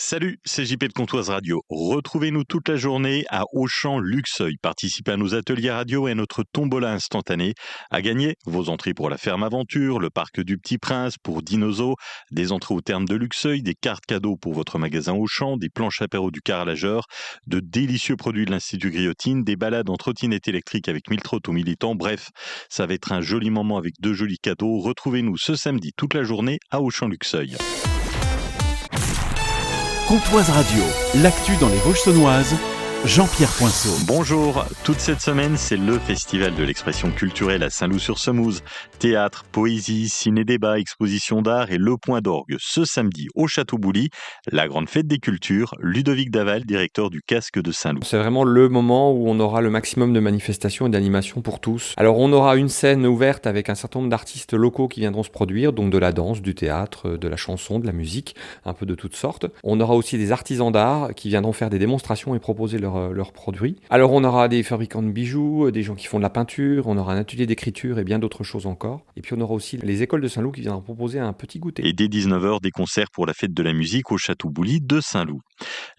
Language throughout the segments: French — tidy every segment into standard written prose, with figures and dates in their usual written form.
Salut, c'est JP de Comptoise Radio. Retrouvez-nous toute la journée à Auchan Luxeuil. Participez à nos ateliers radio et à notre tombola instantanée. À gagner, vos entrées pour la ferme aventure, le parc du Petit Prince pour Dinozo, des entrées au terme de Luxeuil, des cartes cadeaux pour votre magasin Auchan, des planches apéro du carrelageur, de délicieux produits de l'Institut Griotine, des balades en trottinette électrique avec 1000 trotts aux militants. Bref, ça va être un joli moment avec de jolis cadeaux. Retrouvez-nous ce samedi toute la journée à Auchan Luxeuil. Comptoise Radio, l'actu dans les Vosges saunoises, Jean-Pierre Poinceau. Bonjour, toute cette semaine, c'est le festival de l'expression culturelle à Saint-Loup-sur-Semouse. Théâtre, poésie, ciné-débat, exposition d'art et le point d'orgue ce samedi au Château Bouly, la grande fête des cultures. Ludovic Daval, directeur du Casque de Saint-Loup. C'est vraiment le moment où on aura le maximum de manifestations et d'animations pour tous. Alors on aura une scène ouverte avec un certain nombre d'artistes locaux qui viendront se produire, donc de la danse, du théâtre, de la chanson, de la musique, un peu de toutes sortes. On aura aussi des artisans d'art qui viendront faire des démonstrations et proposer leurs produits. Alors on aura des fabricants de bijoux, des gens qui font de la peinture, on aura un atelier d'écriture et bien d'autres choses encore. Et puis on aura aussi les écoles de Saint-Loup qui viendront proposer un petit goûter. Et dès 19h, des concerts pour la fête de la musique au Château Bouly de Saint-Loup.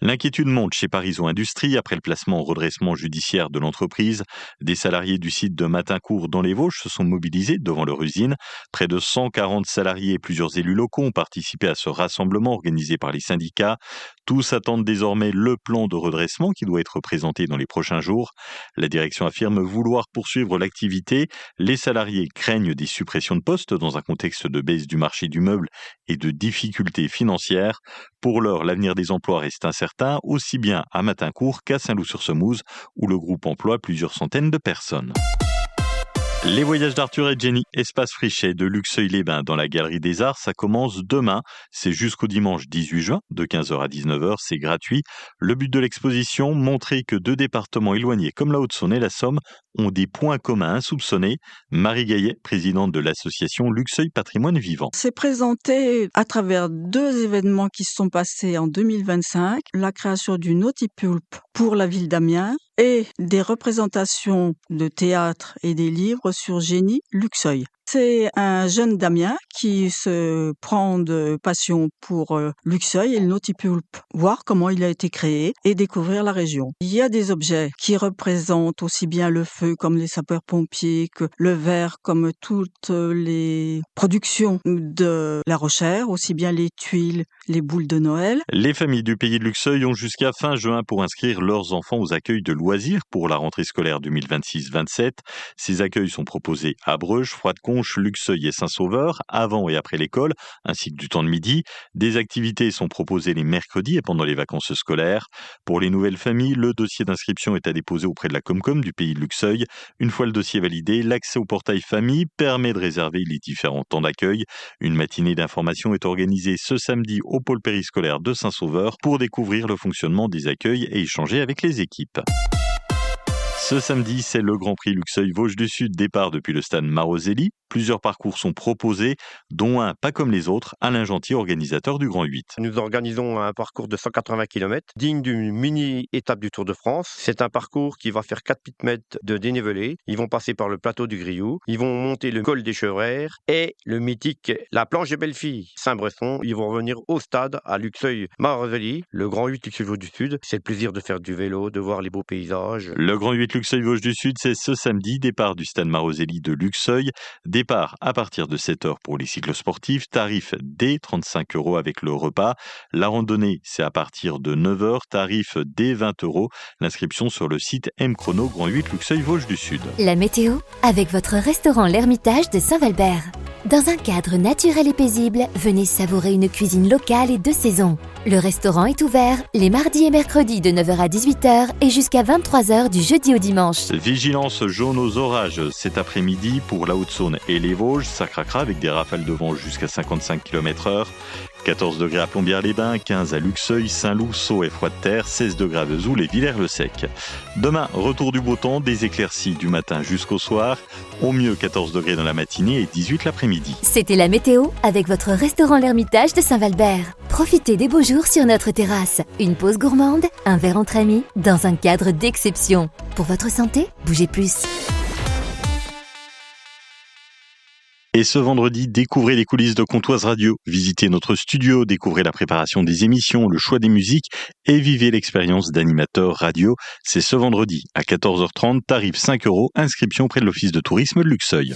L'inquiétude monte chez Parizeau Industrie après le placement en redressement judiciaire de l'entreprise. Des salariés du site de Matincourt dans les Vosges se sont mobilisés devant leur usine. Près de 140 salariés et plusieurs élus locaux ont participé à ce rassemblement organisé par les syndicats. Tous attendent désormais le plan de redressement qui doit être présenté dans les prochains jours. La direction affirme vouloir poursuivre l'activité. Les salariés craignent des suppressions de postes dans un contexte de baisse du marché du meuble et de difficultés financières. Pour l'heure, l'avenir des emplois reste incertain, aussi bien à Matincourt qu'à Saint-Loup-sur-Semouse, où le groupe emploie plusieurs centaines de personnes. Les voyages d'Arthur et Jenny, espace Frichet de Luxeuil-les-Bains dans la Galerie des Arts, ça commence demain. C'est jusqu'au dimanche 18 juin, de 15h à 19h, c'est gratuit. Le but de l'exposition, montrer que deux départements éloignés comme la Haute-Saône et la Somme ont des points communs insoupçonnés. Marie Gaillet, présidente de l'association Luxeuil Patrimoine Vivant. C'est présenté à travers deux événements qui se sont passés en 2025, la création du Nautipulpe pour la ville d'Amiens et des représentations de théâtre et des livres sur Jenny Luxeuil. C'est un jeune d'Amiens qui se prend de passion pour Luxeuil et le Nautipulpe, voir comment il a été créé et découvrir la région. Il y a des objets qui représentent aussi bien le feu comme les sapeurs-pompiers, que le verre comme toutes les productions de La Rochère, aussi bien les tuiles, les boules de Noël. Les familles du pays de Luxeuil ont jusqu'à fin juin pour inscrire leurs enfants aux accueils de loisirs pour la rentrée scolaire 2026-27. Ces accueils sont proposés à Breuge, Froide-Conche, Luxeuil et Saint-Sauveur, avant et après l'école, ainsi que du temps de midi. Des activités sont proposées les mercredis et pendant les vacances scolaires. Pour les nouvelles familles, le dossier d'inscription est à déposer auprès de la Comcom du pays de Luxeuil. Une fois le dossier validé, l'accès au portail famille permet de réserver les différents temps d'accueil. Une matinée d'information est organisée ce samedi au pôle périscolaire de Saint-Sauveur pour découvrir le fonctionnement des accueils et échanger avec les équipes. Ce samedi, c'est le Grand Prix Luxeuil Vosges du Sud, départ depuis le stade Maroselli. Plusieurs parcours sont proposés, dont un pas comme les autres, Alain Gentil, organisateur du Grand 8. Nous organisons un parcours de 180 km, digne d'une mini-étape du Tour de France. C'est un parcours qui va faire 4 mètres de dénivelé. Ils vont passer par le plateau du Grioux, ils vont monter le col des Chevrères et le mythique La Planche des Belles-Filles, Saint-Bresson. Ils vont revenir au stade à Luxeuil-Maroselli, le Grand 8 Luxeuil Vosges du Sud. C'est le plaisir de faire du vélo, de voir les beaux paysages. Le Grand 8 Luxeuil Vosges du Sud, c'est ce samedi, départ du stade Maroselli de Luxeuil. Départ à partir de 7h pour les cycles sportifs, tarif dès 35 € avec le repas. La randonnée, c'est à partir de 9h, tarif dès 20 €. L'inscription sur le site M-Chrono Grand 8 Luxeuil Vosges du Sud. La météo avec votre restaurant L'Ermitage de Saint-Valbert. Dans un cadre naturel et paisible, venez savourer une cuisine locale et de saison. Le restaurant est ouvert les mardis et mercredis de 9h à 18h et jusqu'à 23h du jeudi au dimanche. Vigilance jaune aux orages cet après-midi pour la Haute-Saône et les Vosges. Ça craquera avec des rafales de vent jusqu'à 55 km/h. 14 degrés à Plombières-les-Bains, 15 à Luxeuil, Saint-Loup, Sceaux et Froide-Terre, 16 degrés à Vesoul et Villers-le-Sec. Demain, retour du beau temps, des éclaircies du matin jusqu'au soir. Au mieux 14 degrés dans la matinée et 18 l'après-midi. C'était la météo avec votre restaurant L'Ermitage de Saint-Valbert. Profitez des beaux jours sur notre terrasse. Une pause gourmande, un verre entre amis, dans un cadre d'exception. Pour votre santé, bougez plus. Et ce vendredi, découvrez les coulisses de Comptoise Radio. Visitez notre studio, découvrez la préparation des émissions, le choix des musiques et vivez l'expérience d'animateur radio. C'est ce vendredi à 14h30, tarif 5 €, inscription près de l'office de tourisme de Luxeuil.